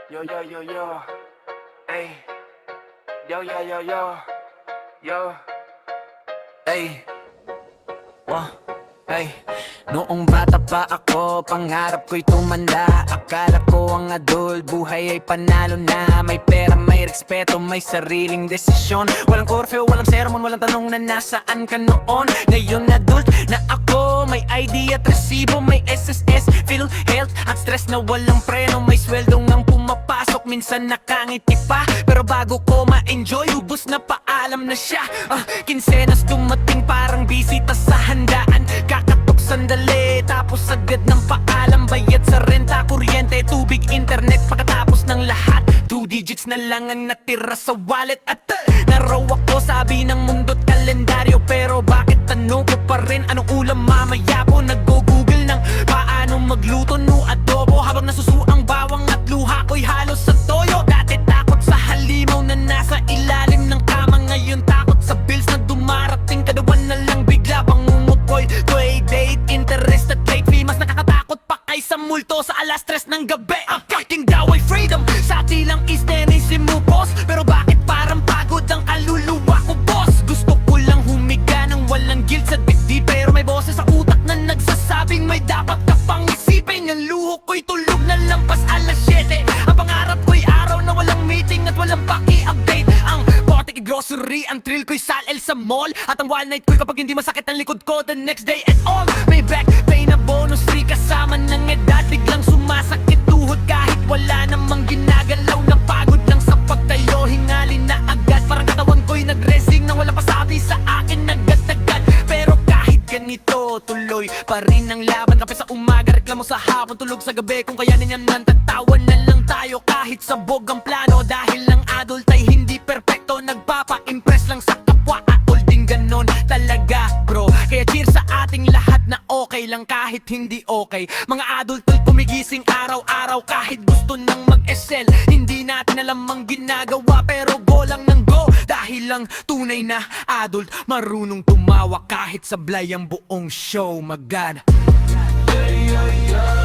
Yo, yo, yo, yo. Ey. Yo, yo, yo, yo. Yo. Ey. Wow. Ay, noong bata pa ako, pangarap ko'y tumanda. Akala ko ang adult, buhay ay panalo na. May pera, may respeto, may sariling desisyon. Walang curfew, walang sermon, walang tanong na nasaan ka noon. Ngayon adult na ako, may ID at resibo, may SSS, PhilHealth at stress na walang preno. May sweldo ngang pumapasok, minsan nakangiti pa. Pero bago ko ma-enjoy, ubos na paalam na siya. Kinsenas dumating parang bisita sa handaan. Kakatok sandali, tapos agad ng paalam. Bayad sa renta, kuryente, tubig, internet. Pagkatapos ng lahat, 2 digits na lang ang natira sa wallet. At naraw ako, sabi ng mundo't kalendaryo. Pero bakit tanong ko pa rin, anong ulam mamaya po? Nag-google ng paano magluto no adobo, habang nasusuang bawang at luha ko'y halos sa toyo. Dati takot sa halimaw na nasa ilalim ng kama, ngayon takot sa bills na dumarating kada buwan na lang bigla. Pangungukoy, date, interest at late fee, mas nakakatakot pa kaysa multo sa alas 3 ng gabi. Ang fucking daw ay freedom, sa tilang is tenisimo boss. Pero bakit parang pagod ang kaluluwa ko boss? Gusto ko lang humiga ng walang guilt sa dibdib, pero may boses sa utak na nagsasabing may dapat ka pang isipin. Ang luho ko'y tulog na lampas alas 7. Ang pangarap ko'y araw na walang meeting at walang paki-update. Ang portik grocery, ang thrill ko'y salel sa mall. At ang one night ko'y kapag hindi masakit ang likod ko the next day at all. May back pain na bonus free kasama ng edad. Biglang sumasakit tuhod kahit wala namang ginagalaw. Napagod lang sa pagtayo, hingalin na agad. Parang katawan ko'y nag-resing nang wala pasabi sa akin agad-agad. Pero kahit ganito, tuloy pa rin ang laban. Kape sa umaga, reklamo sa hapon, tulog sa gabi. Kung kayanin yan man, tatawa na lang tayo kahit sabog ang plano. Dahil lang adult ay hindi perpekto, nagpapa-impress lang sa kapwa. Atol din ganon talaga bro, kaya cheers sa ating lahat na okay lang kahit hindi okay. Mga adult ay kumigising araw-araw kahit gusto nang mag-excel. Hindi natin alam ang ginagawa pero go lang ng go. Dahil lang tunay na adult, marunong tumawa kahit sablay ang buong show. My God. Yeah, yeah, yeah.